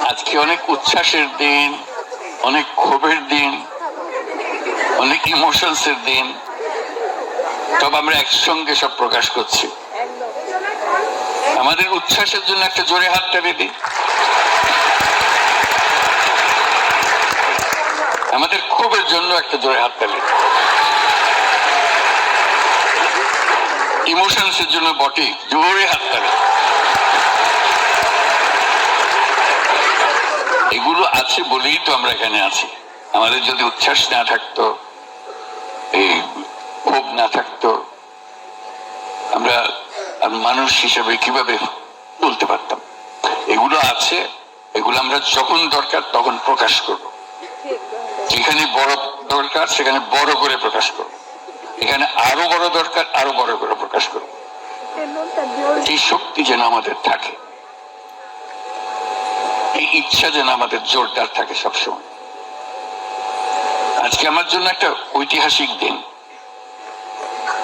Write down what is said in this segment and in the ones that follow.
আজকে অনেক উচ্ছ্বাসের দিন, অনেক ক্ষোভের দিন, অনেক ইমোশনসের দিন, সব আমরা একসঙ্গে সব প্রকাশ করছি। আমাদের উচ্ছ্বাসের জন্য একটা জোরে হাততালি দিই, আমাদের ক্ষোভের জন্য একটা জোরে হাততালি, ইমোশনসের জন্য বটে জোরে হাততালি। এগুলো আছে বলেই তো আমরা এখানে আছি। আমাদের যদি উচ্ছ্বাস না থাকতো, এই ক্ষোভ না থাকতো, আমরা মানুষ হিসেবে কিভাবে বলতে পারতাম? এগুলো আছে, এগুলো আমরা যখন দরকার তখন প্রকাশ করব। যেখানে বড় দরকার সেখানে বড় করে প্রকাশ করব, এখানে আরো বড় দরকার আরো বড় করে প্রকাশ করব। এই শক্তি যেন আমাদের থাকে, এই ইচ্ছা যেন আমাদের জোরদার থাকে সবসময়। আজকে আমার জন্য একটা ঐতিহাসিক দিন,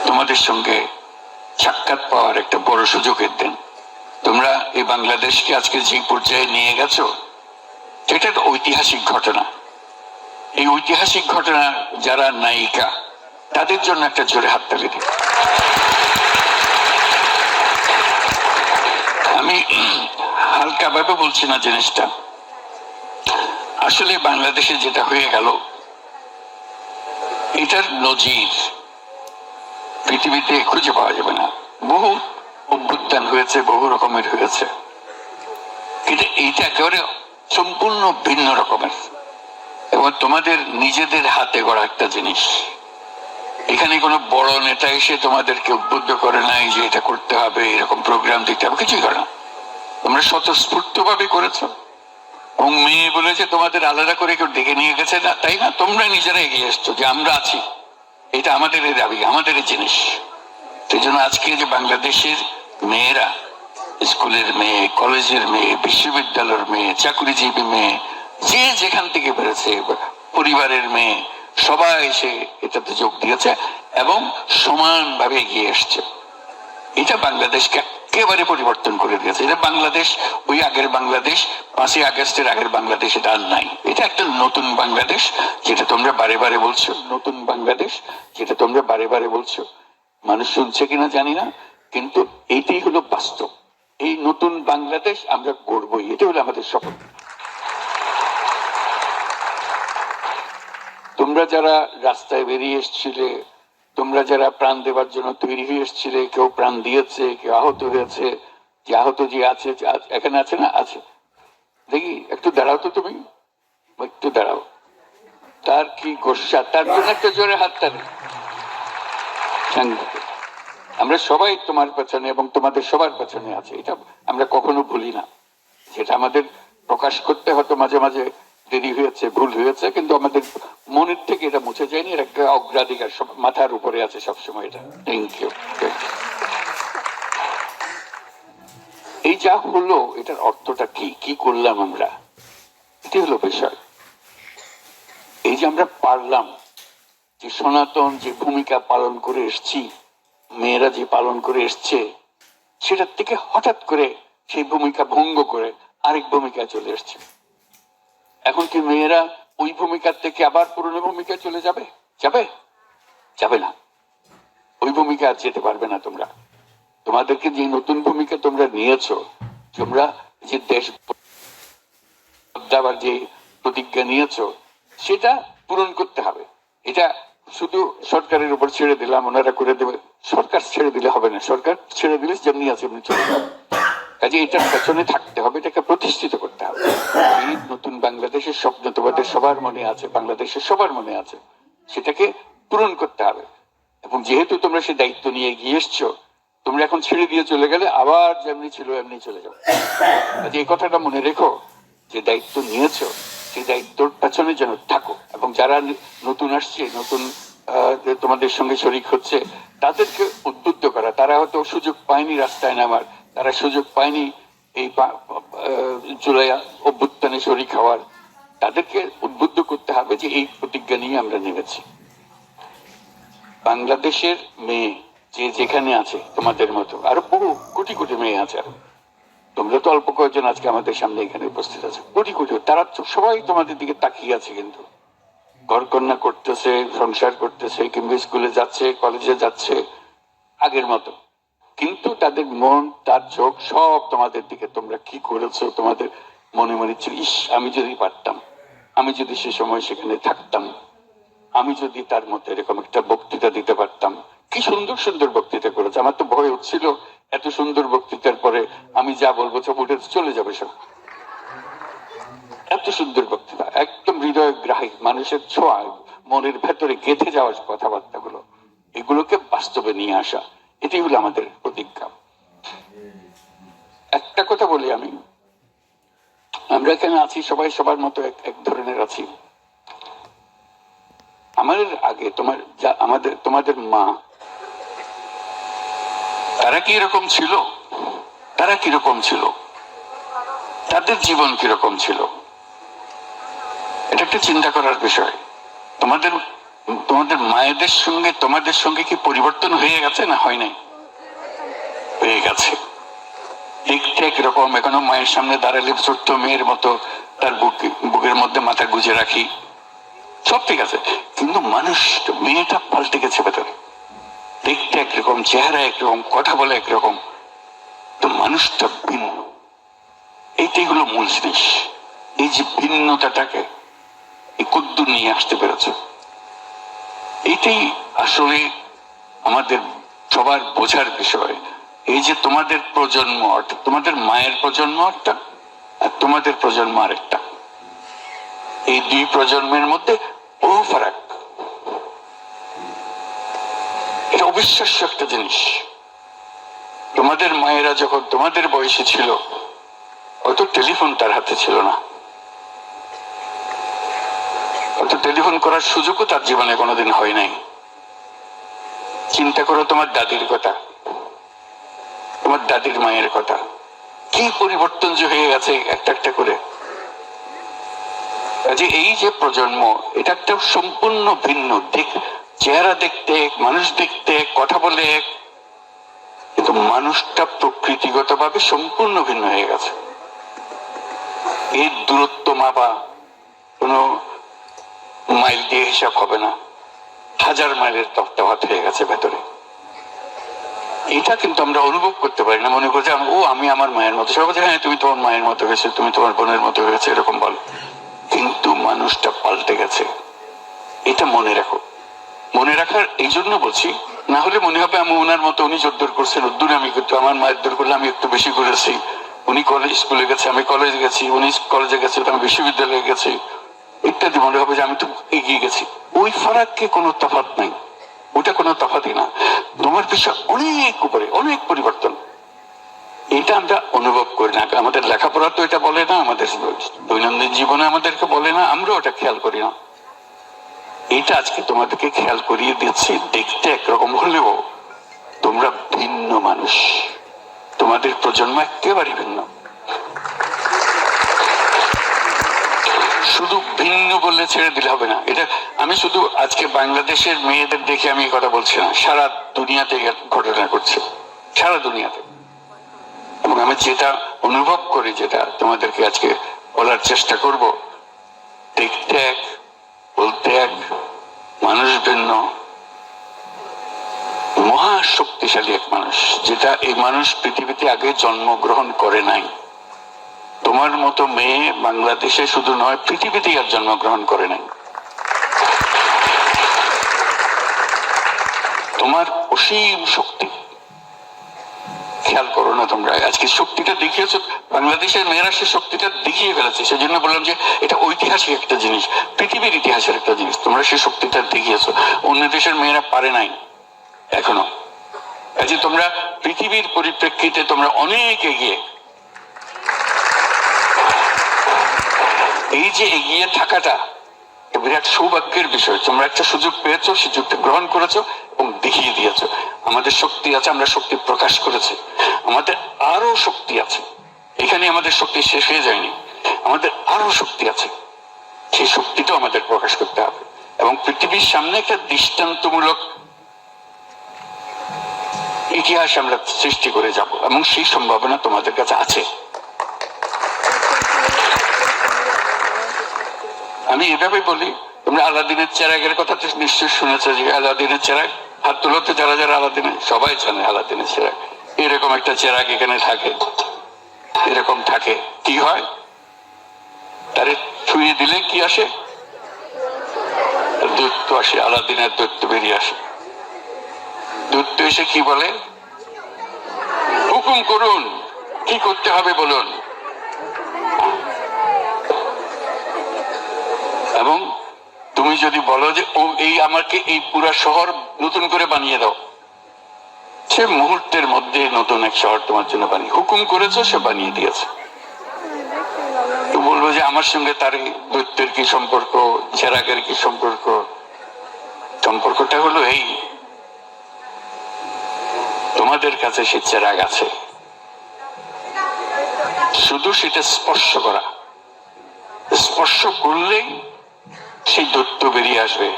তোমাদের সঙ্গে সাক্ষাৎ পাওয়ার একটা বড় সুযোগের দিন। তোমরা এই বাংলাদেশকে আজকে যে পর্যায়ে নিয়ে গেছো, এটা একটা ঐতিহাসিক ঘটনা। এই ঐতিহাসিক ঘটনা যারা নায়িকা, তাদের জন্য একটা জোরে হাততালি দিই। আমি হালকা ভাবে বলছি না জিনিসটা, আসলে বাংলাদেশে যেটা হয়ে গেল এটার নজির পৃথিবীতে খুঁজে পাওয়া যাবে না। বহু অভ্যুত্থান হয়েছে, বহু রকমের হয়েছে, কিন্তু এইটা একেবারে সম্পূর্ণ ভিন্ন রকমের এবং তোমাদের নিজেদের হাতে গড়া একটা জিনিস। এখানে কোনো বড় নেতা এসে তোমাদেরকে উদ্বুদ্ধ করে নাই যে এটা করতে হবে, এরকম প্রোগ্রাম দিতে হবে, কিছুই করে না। তোমরা স্বতঃস্ফূর্ত ভাবে করেছো এবং মেয়ে বলেছে তোমাদের আলাদা করে কেউ ডেকে নিয়ে গেছে না, তাই না? তোমরা নিজেরা এগিয়ে এসছো যে আমরা আছি, এটা আমাদের দাবি, আমাদের জিনিস। সেই জন্য আজকে যে বাংলাদেশের মেয়েরা, স্কুলের মেয়ে, কলেজের মেয়ে, বিশ্ববিদ্যালয়ের মেয়ে, চাকরিজীবী মেয়ে, যে যেখান থেকে বেরোছে, পরিবারের মেয়ে, সবাই এসে এটাতে যোগ দিয়েছে এবং সমানভাবে এগিয়ে এসছে। এটা বাংলাদেশকে একেবারে পরিবর্তন করে দিয়েছে। এটা বাংলাদেশ ওই আগের বাংলাদেশ, 5ই আগস্টের আগের বাংলাদেশ এটা আর নাই। এটা একটা নতুন বাংলাদেশ, যেটা তোমরা বারে বারে বলছো, নতুন বাংলাদেশ যেটা তোমরা বারে বারে বলছো। মানুষ শুনছে কিনা জানি না, কিন্তু এইটাই হলো বাস্তব। এই নতুন বাংলাদেশ আমরা গড়বই, এটা হলো আমাদের শপথ। তোমরা যারা রাস্তায় বেরিয়ে এসছিলে, তোমরা যারা প্রাণ দেওয়ার জন্য তৈরি হয়ে এসছিলে, কেউ প্রাণ দিয়েছে, কেউ আহত হয়েছে, যে আহত যে আছে এখানে আছে না, আছে, দেখি একটু দাঁড়াও তো, তুমি একটু দাঁড়াও। তার কি গোসা, তার জন্য একটা জোরে হাততালি। আমরা সবাই তোমার পেছনে এবং তোমাদের সবার পেছনে আছে, এটা আমরা কখনো ভুলি না। যেটা আমাদের প্রকাশ করতে হয়তো মাঝে মাঝে দেরি হয়েছে, ভুল হয়েছে, কিন্তু আমাদের মনের থেকে এটা মুছে যায়নি। এর একটা অগ্রাধিকার সব মাথার উপরে আছে সবসময়। এটা থ্যাংক ইউ। এই যা হলো, এটার অর্থটা কি, কি করলাম আমরা, এটি হলো বিষয়। এই যে আমরা পারলাম, যে সনাতন যে ভূমিকা পালন করে এসছি, মেয়েরা যে পালন করে এসছে, সেটার থেকে হঠাৎ করে সেই ভূমিকা ভঙ্গ করে আরেক ভূমিকায় চলে এসছে। এখন কি মেয়েরা ওই ভূমিকার থেকে আবার পুরনো ভূমিকায় চলে যাবে? যাবে? যাবে না। ওই ভূমিকা আর যেতে পারবে না তোমরা। তোমাদেরকে যে নতুন ভূমিকা তোমরা নিয়েছো, তোমরা যে দেশ যে প্রতিজ্ঞা নিয়েছো, সেটা পূরণ করতে হবে। এটা শুধু সরকারের উপর ছেড়ে দিলাম, ওনারা করে দেবে, সরকার ছেড়ে দিলে হবে না। সরকার ছেড়ে দিলে যেমনি আছে এমনি চলে যাবে। কাজে এটার পেছনে থাকতে হবে, এটাকে প্রতিষ্ঠিত করতে হবে। এই নতুন বাংলাদেশের স্বপ্ন তোমাদের সবার মনে আছে, বাংলাদেশের সবার মনে আছে, সেটাকে পূরণ করতে হবে। এবং যেহেতু তোমরা সে দায়িত্ব নিয়ে এগিয়ে এসছো, তোমরা এখন ছেড়ে দিয়ে চলে গেলে আবার যেমনি ছিল এমনি চলে যাবে। কাজে এই কথাটা মনে রেখো, যে দায়িত্ব নিয়েছো সেই দায়িত্বর পেছনে যেন থাকো। এবং যারা নতুন আসছে, নতুন তোমাদের সঙ্গে শরিক হচ্ছে, তাদেরকে উদ্বুদ্ধ করা। তারা হয়তো সুযোগ পায়নি রাস্তায় নামার, তারা সুযোগ পায়নি এই জুলাই অভ্যুত্থানে শরিক হওয়ার, তাদেরকে উদ্বুদ্ধ করতে হবে যে এই প্রতিজ্ঞা নিয়ে আমরা নেমেছি। বাংলাদেশের মেয়ে যে যেখানে আছে, তোমাদের মতো আরো বহু কোটি কোটি মেয়ে আছে, তোমরা তো অল্প কয়েকজন আজকে আমাদের সামনে এখানে উপস্থিত আছে, কোটি কোটি, তারা সবাই তোমাদের দিকে তাকিয়ে আছে, কিন্তু ঘরকন্যা করতেছে, সংসার করতেছে, কিংবা স্কুলে যাচ্ছে, কলেজে যাচ্ছে আগের মতো, কিন্তু তাদের মন, তার চোখ সব তোমাদের দিকে। তোমরা কি করেছো, তোমাদের মনে মনে ছিল, ইস আমি যদি পারতাম, আমি যদি সে সময় সেখানে থাকতাম, আমি যদি তার মধ্যে এরকম একটা বক্তৃতা দিতে পারতাম। কি সুন্দর সুন্দর বক্তৃতা করেছে, আমার তো ভয় হচ্ছিল এত সুন্দর বক্তৃতার পরে আমি যা বলবো সব উঠে চলে যাবে সব। এত সুন্দর বক্তৃতা, একদম হৃদয় গ্রাহী, মানুষের ছোঁয়া, মনের ভেতরে গেঁথে যাওয়ার কথাবার্তা গুলো, এগুলোকে বাস্তবে নিয়ে আসা, এটাই হলো আমাদের প্রতিজ্ঞা। একটা কথা বলি আমি, আমরা এখানে আছি সবাই সবার মতো এক ধরনের আছি। আমাদের আগে তোমাদের মা, তারা কি এরকম ছিল? তারা কিরকম ছিল? তাদের জীবন কিরকম ছিল? এটা একটা চিন্তা করার বিষয়। তোমাদের তোমাদের মায়েদের সঙ্গে তোমাদের সঙ্গে কি পরিবর্তন হয়ে গেছে না হয় নাই? হয়ে গেছে। দেখতে একরকম, এখনো মায়ের সামনে দাঁড়ালে ছোট্ট মেয়ের মতো তার বুকের মধ্যে মাথা গুজে রাখি, সব ঠিক আছে, কিন্তু মানুষ, মেয়েটা পাল্টে গেছে ভেতরে, দেখতে একরকম, চেহারা একরকম, কথা বলে একরকম, তো মানুষটা ভিন্ন। এইটাই হলো মূল জিনিস। এই যে ভিন্নতাটাকে এই কদ্দুর নিয়ে আসতে পেরেছে, এইটাই আসলে আমাদের সবার বোঝার বিষয়। এই যে তোমাদের প্রজন্ম, তোমাদের মায়ের প্রজন্ম একটা, আর তোমাদের প্রজন্ম আরেকটা, এই দুই প্রজন্মের মধ্যে বহু ফারাক। এটা অবিশ্বাস্য একটা জিনিস। তোমাদের মায়েরা যখন তোমাদের বয়সে ছিল, হয়তো টেলিফোন তার হাতে ছিল না, হয়তো টেলিফোন করার সুযোগও তার জীবনে কোনোদিন হয় নাই। চিন্তা করো তোমার দাদির কথা, তোমার দাদির মায়ের কথা, কি পরিবর্তন যে হয়ে গেছে একটা একটা করে। কাজে এই যে প্রজন্ম, এটা একটা সম্পূর্ণ ভিন্ন দিক, চেহারা দেখতে, মানুষ দেখতে, কথা বলে, কিন্তু মানুষটা প্রকৃতিগত ভাবে সম্পূর্ণ ভিন্ন হয়ে গেছে। এর দূরত্ব মাপা কোনো মাইল দিয়ে হিসাব হবে না, 1000 মাইলের তফাৎ হয়ে গেছে ভেতরে। এটা কিন্তু আমরা অনুভব করতে পারি না, মনে করছি ও আমি আমার মায়ের মতো, সবাই হ্যাঁ তুমি তোমার মায়ের মতো হয়েছে, তুমি তোমার বোনের মতো হয়েছে, এরকম বল, কিন্তু মানুষটা পাল্টে গেছে। এটা মনে রাখো। মনে রাখার এই জন্য বলছি, না হলে মনে হবে আমি ওনার মতো, উনি জোরদোর করছেন, উদ্দুর আমি করতে, আমার মায়ের দূর করলে আমি একটু বেশি করেছি, উনি কলেজ স্কুলে গেছে আমি কলেজে গেছি, উনি কলেজে গেছে আমি বিশ্ববিদ্যালয়ে গেছি, ইত্যাদি। মনে হবে যে আমি তো এগিয়ে গেছি। ওই ফারাককে কোনো তফাৎ নাই, ওটা কোনো তফাৎই না। তোমার বিষয় অনেক উপরে, অনেক পরিবর্তন। এটা আমরা অনুভব করি না, আমাদের লেখাপড়া তো এটা বলে না, আমাদের দৈনন্দিন জীবনে আমাদেরকে বলে না, আমরা ওটা খেয়াল করি না। এটা আজকে তোমাদেরকে খেয়াল করিয়ে দিচ্ছি। দেখতে একরকম হলেও তোমরা ভিন্ন মানুষ, তোমাদের প্রজন্ম একেবারে ভিন্ন। শুধু ভিন্ন বললে ছেড়ে দিলে হবে না। এটা আমি শুধু আজকে বাংলাদেশের মেয়েদের দেখে আমি কথা বলছি না, সারা দুনিয়াতে ঘটনা ঘটছে, সারা দুনিয়াতে। এবং আমি যেটা অনুভব করি, যেটা তোমাদেরকে আজকে বলার চেষ্টা করব, দেখতে এক, বলতে এক, মানুষ ভিন্ন, মহা শক্তিশালী এক মানুষ, যেটা এই মানুষ পৃথিবীতে আগে জন্মগ্রহণ করে নাই। তোমার মতো মেয়ে বাংলাদেশে শুধু নয়, পৃথিবীতে আর জন্মগ্রহণ করে নাই। তোমার অসীম শক্তি, খেয়াল করো না তোমরা, আজকে শক্তিটা দেখিয়েছো, বাংলাদেশের মেয়েরা সে শক্তিটা দেখিয়ে ফেলেছে। সেজন্য বললাম যে এটা ঐতিহাসিক একটা জিনিস, পৃথিবীর ইতিহাসের একটা জিনিস, তোমরা সেই শক্তিটা দেখিয়েছো, অন্য দেশের মেয়েরা পারে নাই এখনো। কাজে তোমরা পৃথিবীর পরিপ্রেক্ষিতে তোমরা অনেক এগিয়ে। এই যে এগিয়ে থাকাটা বিরাট সৌভাগ্যের বিষয়। তোমরা একটা সুযোগ পেয়েছো, সুযোগটা গ্রহণ করেছো এবং দেখিয়ে দিয়েছো। আমাদের শক্তি আছে, আমরা শক্তি প্রকাশ করেছি, আমাদের আরো শক্তি আছে। এখানে আমাদের শক্তি শেষ হয়ে যায়নি, আমাদের আরো শক্তি আছে, সেই শক্তিটাও আমাদের প্রকাশ করতে হবে এবং পৃথিবীর সামনে একটা দৃষ্টান্তমূলক ইতিহাস আমরা সৃষ্টি করে যাব, এবং সেই সম্ভাবনা তোমাদের কাছে আছে। আমি এভাবে বলি, তোমরা আলাদিনের চেরাগের কথা তো নিশ্চয় শুনেছো, যে আলাদিনের চেরাগ, হাত তুলতে যারা যারা আলাদিনের, সবাই জানে আলাদিনের চেরাগ। এরকম একটা চেরাগ এখানে থাকে, এরকম থাকে, কি হয় তারে ছুঁয়ে দিলে কি আসে? দৈত্য আসে, আলাদিনের দৈত্য বেরিয়ে আসে। দৈত্য এসে কি বলে? হুকুম করুন, কি করতে হবে বলুন। এবং তুমি যদি বলো যে ও এই আমাকে এই পুরা শহর নতুন করে বানিয়ে দাও, সে মুহূর্তের মধ্যে নতুন এক শহর তোমার জন্য বানিয়ে, হুকুম করেছো, সে বানিয়ে দিয়েছে। তো বলবো যে আমার সঙ্গে তার দৈত্যের কি সম্পর্ক, চেরাগের কি সম্পর্ক? সম্পর্কটা হলো এই, তোমাদের কাছে সে চেরাগ আছে, শুধু সেটা স্পর্শ করা, স্পর্শ করলেই সেই দৈত্য বেরিয়ে আসবে।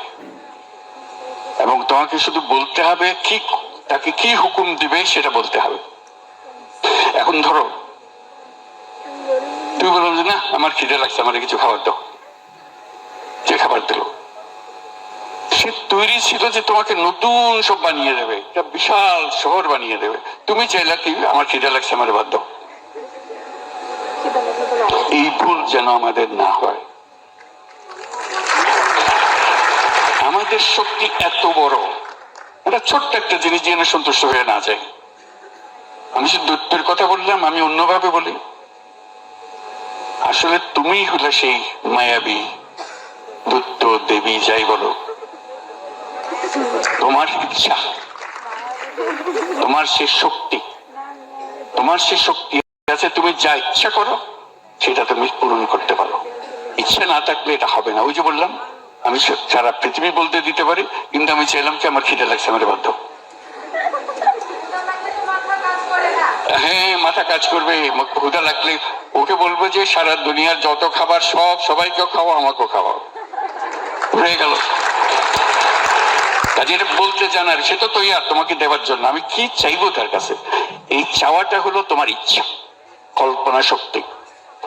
এবং তোমাকে শুধু বলতে হবে কি, তাকে কি হুকুম দিবে সেটা বলতে হবে। এখন ধরো তুমি বলো যে না আমার খিদে লাগছে, আমার কিছু খাবার দাও, যে খাবার দিল, সে তৈরি ছিল যে তোমাকে নতুন সব বানিয়ে দেবে, একটা বিশাল শহর বানিয়ে দেবে। তুমি চাইলা কি, আমার খিদে লাগছে, আমার বাদ দাও। এই ভুল যেন আমাদের না হয়। আমাদের শক্তি এত বড়, এটা ছোট্ট একটা জিনিস দিয়ে সন্তুষ্ট হয়ে না যায়। আমি শুধু দৈত্যের কথা বললাম, আমি অন্যভাবে বলি, আসলে তুমি হলে সেই মায়াবী দৈত্য, দেবী, যাই বলো, তোমার ইচ্ছা, তোমার সে শক্তি, তোমার সে শক্তি আছে, তুমি যা ইচ্ছা করো সেটা তুমি পূরণ করতে পারো। ইচ্ছা না থাকলে এটা হবে না। ওই যে বললাম, আমি সারা পৃথিবী বলতে দিতে পারি, কিন্তু আমি চাইলাম কি আমার খিদে লাগছে, আমার বাধ্য। হ্যাঁ, মাথা কাজ করবে, ক্ষুধা লাগলে ওকে বলবো যে সারা দুনিয়ার যত খাবার সব সবাইকেও খাওয়া, আমাকেও খাওয়াও, হয়ে গেল। কাজে এটা বলতে জানার, সে তো তৈরি তোমাকে দেওয়ার জন্য। আমি কি চাইবো তার কাছে? এই চাওয়াটা হলো তোমার ইচ্ছা, কল্পনা শক্তি।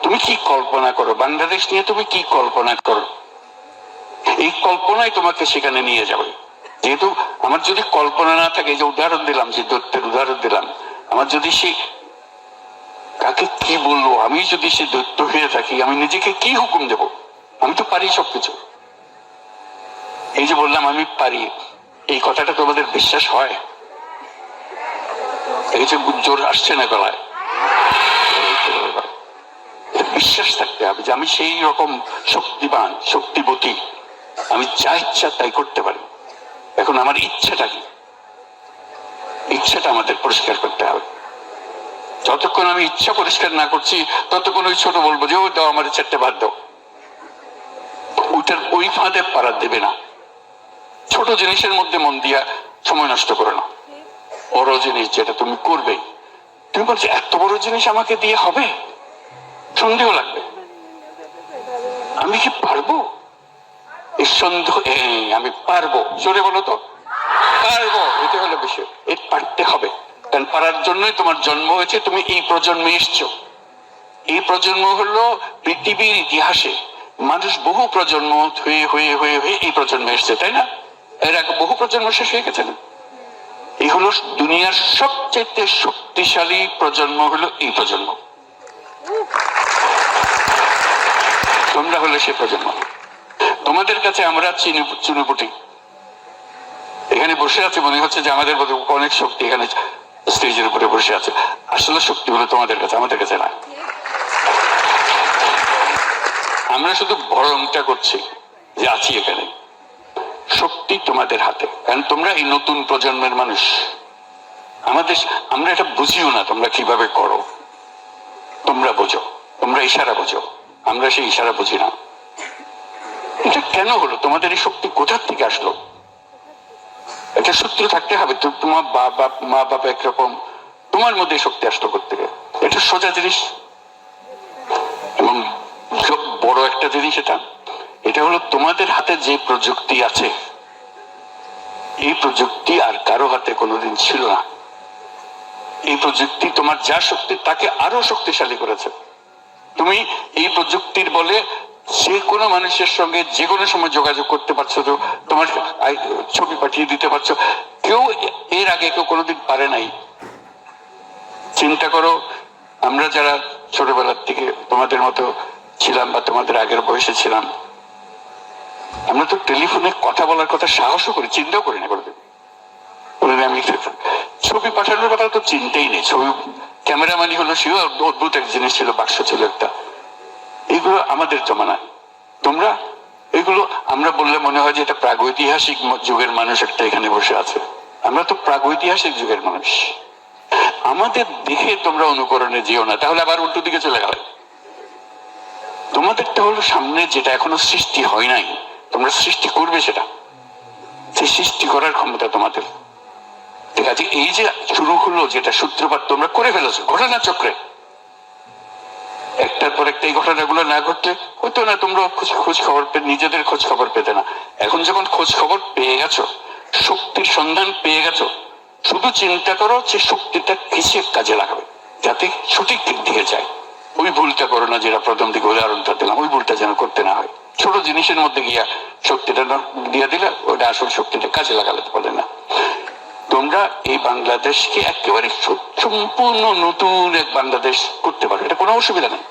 তুমি কি কল্পনা করো, বাংলাদেশ নিয়ে তুমি কি কল্পনা করো, এই কল্পনাই তোমাকে সেখানে নিয়ে যাবে। যেহেতু আমার যদি কল্পনা না থাকে, যে উদাহরণ দিলাম, যে দৈত্যের উদাহরণ দিলাম, আমার যদি সে কাকে কি বলবো, আমি যদি সে দৈত্য হয়ে থাকি, আমি নিজেকে কি হুকুম দেব? আমি তো পারি সবকিছু। এই যে বললাম আমি পারি, এই কথাটা তোমাদের বিশ্বাস হয়? এই যে জোর আসছে না গলায়, বিশ্বাস থাকতে হবে যে আমি সেই রকম শক্তিবান, শক্তিবতী, আমি যা ইচ্ছা তাই করতে পারি। এখন আমার ইচ্ছাটা কি? ইচ্ছাটা আমাদের পরিষ্কার করতে হবে। যতক্ষণ আমি ইচ্ছা পরিষ্কার না করছি, ততক্ষণ ওই ছোট বলবো যে ও দাও আমার 4টে ভাত দাও, ওইটার ওই ফাঁদে পাড়া দেবে না। ছোট জিনিসের মধ্যে মন দিয়া সময় নষ্ট করে না। বড় জিনিস যেটা তুমি করবে, তুমি বলছো এত বড় জিনিস আমাকে দিয়ে হবে, সন্দেহ লাগবে, আমি কি পারবো? এই সন্দেহ, আমি পারবো, জোরে বলো তো, পারবো, এটা হলো বিষয়। এর পারতে হবে, কারণ পারার জন্যই তোমার জন্ম হয়েছে, তুমি এই প্রজন্মে এসছো। এই প্রজন্ম হলো পৃথিবীর ইতিহাসে মানুষ বহু প্রজন্ম হয়ে হয়ে হয়ে হয়ে এই প্রজন্মে এসছে, তাই না? এর আগে বহু প্রজন্ম শেষ হয়ে গেছে না? এই হলো দুনিয়ার সবচেয়ে শক্তিশালী প্রজন্ম, হলো এই প্রজন্ম। তোমরা হলে সে প্রজন্ম। তোমাদের কাছে আমরা চুনুপুটি এখানে বসে আছে, মনে হচ্ছে যে আমাদের অনেক শক্তি এখানে স্টেজের উপরে বসে আছে। আসলে শক্তি হলো তোমাদের কাছে, আমাদের কাছে না। আমরা শুধু ভরংটা করছি যে আছি এখানে। শক্তি তোমাদের হাতে, কারণ তোমরা এই নতুন প্রজন্মের মানুষ। আমরা এটা বুঝিও না তোমরা কিভাবে করো, তোমরা বোঝো, তোমরা ইশারা বোঝো, আমরা সেই ইশারা বুঝি না। এটা কেন হলো? তোমাদের এই শক্তি কোথার থেকে আসলো? একটা সূত্র থাকতে হবে। তোমার মা বাবা একরকম, তোমার মধ্যে শক্তি আসলো করতে, এটা সোজা জিনিস। এবং বড় একটা জিনিস এটা হলো তোমাদের হাতে যে প্রযুক্তি আছে, এই প্রযুক্তি আর কারো হাতে কোনোদিন ছিল না। এই প্রযুক্তি তোমার যা শক্তি তাকে আরো শক্তিশালী করেছে। তুমি এই প্রযুক্তির বলে যে কোনো মানুষের সঙ্গে যে কোনো সময় যোগাযোগ করতে পারছো, তো তোমার ছবি পাঠিয়ে দিতে পারছো। কেউ এর আগে কেউ কোনোদিন পারে নাই। চিন্তা করো, আমরা যারা ছোটবেলার থেকে তোমাদের মতো ছিলাম বা তোমাদের আগের বয়সে ছিলাম, আমরা তো টেলিফোনে কথা বলার কথা সাহসও করি, চিন্তাও করি না কোনোদিন। আমি ছবি পাঠানোর কথা তো চিন্তাই নেই। ছবি ক্যামেরাম্যানই হলো, সেও অদ্ভুত এক জিনিস ছিল, বাক্স ছিল একটা। এগুলো আমাদের জমানায়। তোমরা এগুলো আমরা বললে মনে হয় যে এটা প্রাগৈতিহাসিক যুগের মানুষ একটা এখানে বসে আছে। আমরা তো প্রাগৈতিহাসিক যুগের মানুষ। আমাদের দেখে তোমরা অনুকরণে যেও না, তাহলে আবার উল্টো দিকে চলে গেল। তোমাদেরটা হলো সামনে, যেটা এখনো সৃষ্টি হয় নাই, তোমরা সৃষ্টি করবে সেটা। সেই সৃষ্টি করার ক্ষমতা তোমাদের। ঠিক আছে, এই যে শুরু হলো, যেটা সূত্রপাত তোমরা করে ফেলেছো ঘটনা চক্রে, একটার পর একটা এই ঘটনাগুলো না ঘটলে হতো না। তোমরা খোঁজ খবর নিজেদের খোঁজ খবর পেতে না। এখন যখন খোঁজ খবর পেয়ে গেছো, শক্তির সন্ধান পেয়ে গেছো, শুধু চিন্তা করো যে শক্তিটা কিসের কাজে লাগাবে যাতে সঠিক দিক দিকে যায়। ওই ভুলটা করো না, যেটা প্রথম দিকে উদাহরণটা দিলাম, ওই ভুলটা যেন করতে না হয়। ছোট জিনিসের মধ্যে গিয়া শক্তিটা দিয়ে দিলে ওটা আসল শক্তিটা কাজে লাগাতে পারে না। তোমরা এই বাংলাদেশকে একেবারে সম্পূর্ণ নতুন এক বাংলাদেশ করতে পারো, এটা কোনো অসুবিধা নেই।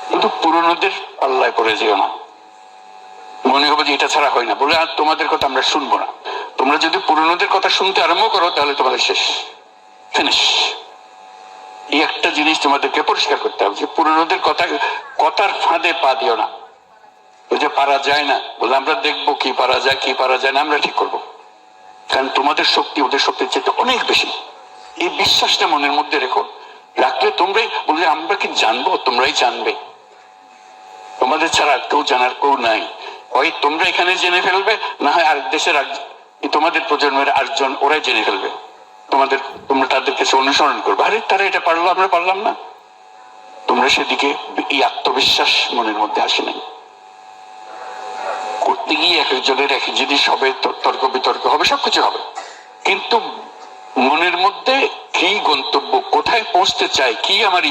কিন্তু পুরনোদের পাল্লায় পড়ে যেও না। মনে হবে যে এটা ছাড়া হয় না বলে আর তোমাদের কথা আমরা শুনবো না। তোমরা যদি পুরনোদের কথা শুনতে আরম্ভ করো তাহলে তোমাদের শেষ, ফিনিশ। এই একটা জিনিস তোমাদেরকে পরিষ্কার করতে হবে যে পুরনোদের কথার ফাঁদে পা দিও না। ওই যে পারা যায় না বলে আমরা দেখবো কি পারা যায় কি পারা যায় না, আমরা ঠিক করবো। কারণ তোমাদের শক্তি ওদের শক্তির চেয়ে অনেক বেশি। এই বিশ্বাসটা মনের মধ্যে রেখো। রাখলে তোমরাই বললে আমরা কি জানবো, তোমরাই জানবে। তোমাদের ছাড়া কেউ জানার কেউ নাই। হয় তোমরা এখানে জেনে ফেলবে, না হয় আরেক দেশের তোমাদের প্রজন্মের আরেকজন ওরাই জেনে ফেলবে। তোমরা তাদের কাছে অনুসরণ করবে, আরে তারা এটা পারলো আমরা পারলাম না। তোমরা সেদিকে এই আত্মবিশ্বাস মনের মধ্যে আসে নাই। করতে গিয়ে এক একজনের এক জিনিস হবে, তর্ক বিতর্ক হবে, সবকিছু হবে, কিন্তু মনের মধ্যে কি গন্তব্য, কোথায় পৌঁছতে চাই, কি আমার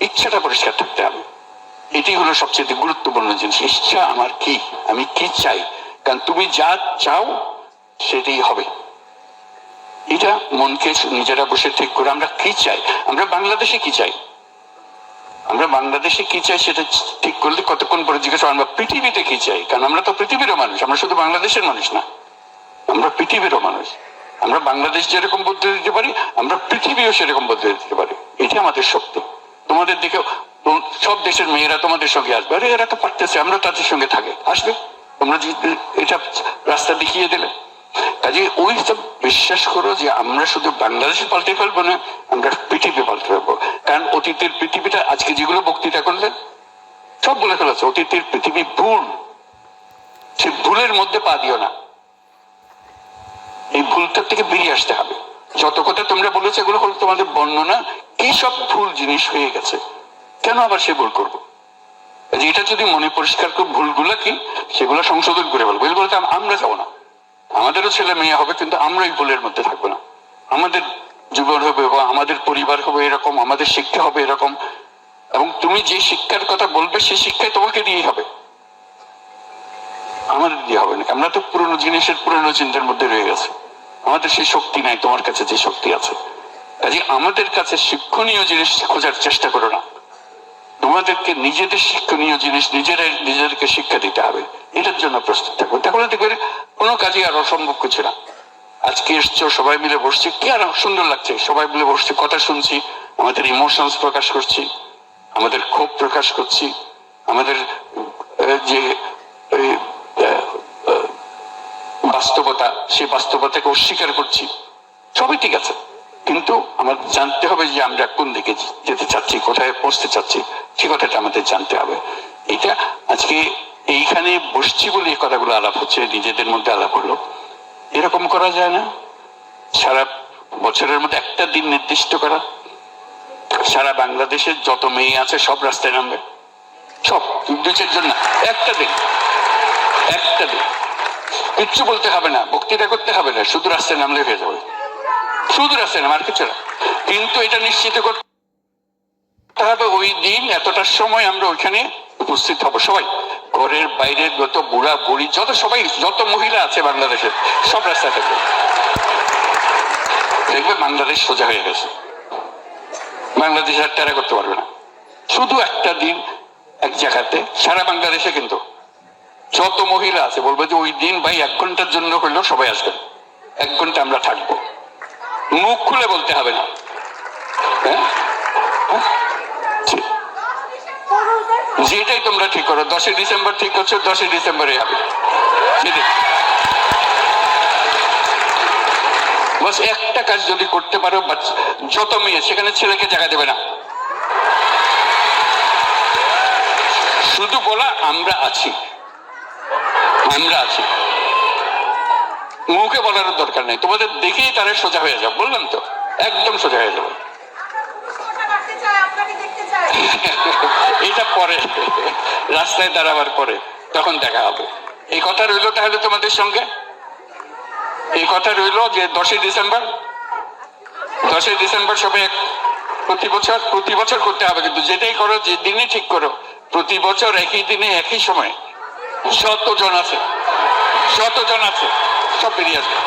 ইচ্ছাটা পরিষ্কার থাকতে হবে। এটি হলো সবচেয়ে গুরুত্বপূর্ণ জিনিস। ইচ্ছা আমার কি, আমি কি চাই। কারণ তুমি যা চাও সেটাই হবে। এটা মনকে নিজেরা বসে ঠিক করে আমরা কি চাই, আমরা বাংলাদেশে কি চাই, আমরা বাংলাদেশে কি চাই সেটা ঠিক করলে কতক্ষণ পরে জিজ্ঞাসা আমরা পৃথিবীতে কি চাই। কারণ আমরা তো পৃথিবীরও মানুষ, আমরা শুধু বাংলাদেশের মানুষ না, আমরা পৃথিবীরও মানুষ। আমরা বাংলাদেশ যেরকম বদলে দিতে পারি, আমরা পৃথিবীও সেরকম বদলে দিতে পারি। এটা আমাদের শক্তি। তোমাদের দিকে সব দেশের মেয়েরা তোমাদের সঙ্গে আসবে, আরে এরা তো পারতেছে, আমরা তাদের সঙ্গে থাকে, আসবে। তোমরা এটা রাস্তা দেখিয়ে দিলে। কাজে ওই সব বিশ্বাস করো যে আমরা শুধু বাংলাদেশে পাল্টে ফেলবো না, আমরা পৃথিবী পাল্টে ফেলবো। কারণ অতীতের পৃথিবীটা আজকে যেগুলো বক্তৃতা করলেন সব বলে ফেলেছে, অতীতের পৃথিবী ভুল। সে ভুলের মধ্যে পা দিও না। এই ভুলটার থেকে বেরিয়ে আসতে হবে। যত কথা তোমরা বলেছো এগুলো হলো তোমাদের বর্ণনা, এই সব ভুল জিনিস হয়ে গেছে, কেন আবার সে ভুল করবো। এটা যদি মনে পরিষ্কার করে ভুলগুলো কি সেগুলো সংশোধন করে বলবো। এই বলতে আমরা যাবো না, আমাদেরও ছেলে মেয়ে হবে, কিন্তু আমরা এই ভুলের মধ্যে থাকবো না। আমাদের জীবন হবে বা আমাদের পরিবার হবে এরকম, আমাদের শিক্ষা হবে এরকম। এবং তুমি যে শিক্ষার কথা বলবে সেই শিক্ষায় তোমাকে দিয়েই হবে, আমাদের দিয়ে হবে না। আমরা তো পুরনো জিনিসের পুরনো চিন্তার মধ্যে রয়ে গেছে, আমাদের সেই শক্তি নাই, তোমার কাছে যে শক্তি আছে। কাজে আমাদের কাছে শিক্ষণীয় জিনিস খোঁজার চেষ্টা করো না। তোমাদেরকে নিজেদের শিক্ষণীয় জিনিস নিজেদেরকে শিক্ষা দিতে হবে, এটার জন্য প্রস্তুত থাকবে। তাহলে দেখবে কোনো কাজই আর অসম্ভব কিছু না। আজকে এসছো, সবাই মিলে বসছি, কি আর সুন্দর লাগছে, সবাই মিলে বসছি, কথা শুনছি, আমাদের ইমোশনস প্রকাশ করছি, আমাদের ক্ষোভ প্রকাশ করছি, আমাদের যে বাস্তবতা সেই বাস্তবতাকে অস্বীকার করছি, সবই ঠিক আছে। কিন্তু আমাদের জানতে হবে যে আমরা কোন দিকে যেতে চাচ্ছি, কোথায় পৌঁছতে চাচ্ছি, সে কথাটা আমাদের জানতে হবে। এটা আজকে এইখানে বসছি বলে এই কথাগুলো আলাপ হচ্ছে, নিজেদের মধ্যে আলাপ হলো। এরকম করা যায় না সারা বছরের মধ্যে একটা দিন নির্দিষ্ট করা, সারা বাংলাদেশের যত মেয়ে আছে সব রাস্তায় নামবে, সব দুচের জন্য একটা দিন কিচ্ছু বলতে হবে না, বক্তৃতা করতে হবে না, শুধু রাস্তায় নামলে হয়ে যাবে, শুধু রাস্তায় নাম, আর কিছু না। কিন্তু এটা নিশ্চিত করতে হবে ওই দিন এতটার সময় আমরা ওইখানে উপস্থিত হব সবাই, ঘরের বাইরের যত বুড়া বুড়ি যত সবাই যত মহিলা আছে বাংলাদেশের সব রাস্তা থেকে দেখবে বাংলাদেশ সোজা হয়ে গেছে। বাংলাদেশ আর টেরা করতে পারবে না। শুধু একটা দিন এক জায়গাতে সারা বাংলাদেশে কিন্তু যত মহিলা আছে বলবো যে ওই দিন ভাই 1 ঘন্টার জন্য হইলেও সবাই আসবেন, 1 ঘন্টা আমরা থাকবো, মুখ খুলে বলতে হবে না। হ্যাঁ, যেটাই তোমরা ঠিক করো, 10 ডিসেম্বর ঠিক করছো, 10 ডিসেম্বরে হবে। বাস একটা কাজ যদি করতে পারো, যত মেয়ে সেখানে ছেলেকে জায়গা দেবে না, শুধু বলা আমরা আছি, আমরা আছি, মুখে বলার দরকার নেই, তোমাদের দেখেই তারা সোজা হয়ে যাবে। বললাম তো একদম সোজা হয়ে যাবে। এটা পরে রাস্তায় দাঁড়াবার পরে তখন দেখা হবে। এই কথা রইল তাহলে তোমাদের সঙ্গে, এই কথা রইল যে 10 ডিসেম্বর, 10 ডিসেম্বর সবাই প্রতি বছর করতে হবে, কিন্তু যেটাই করো যে দিনই ঠিক করো প্রতি বছর একই দিনে একই সময় যতজন আছে সব বেরিয়ে আসবে।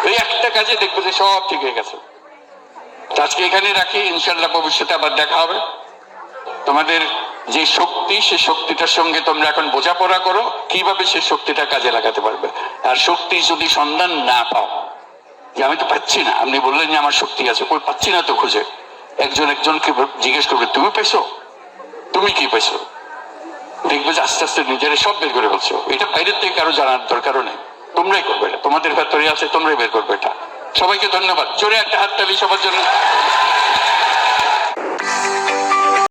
এই একটা কাজে দেখবে যে সব ঠিক হয়ে গেছে। আজকে এখানে রাখি, ইনশাল্লাহ ভবিষ্যতে আবার দেখা হবে। তোমাদের যে শক্তি, সে শক্তিটার সঙ্গে তোমরা এখন বোঝাপড়া করো কিভাবে সে শক্তিটা কাজে লাগাতে পারবে। আর শক্তি যদি সন্ধান না পাও, যে আমি তো পাচ্ছি না, আপনি বললেন যে আমার শক্তি আছে, কই পাচ্ছি না তো, খুঁজে একজনকে জিজ্ঞেস করবে তুমি পেয়েছো, তুমি কি পেয়েছো, দেখবে যে আস্তে আস্তে নিজেরা সব বের করে বলছো। এটা বাইরের থেকে কারো জানার দরকারও নেই, তোমরাই করবে, এটা তোমাদের ভেতরে আছে, তোমরাই বের করবে এটা। সবাইকে ধন্যবাদ, জোরে একটা হাততালি সবার জন্য।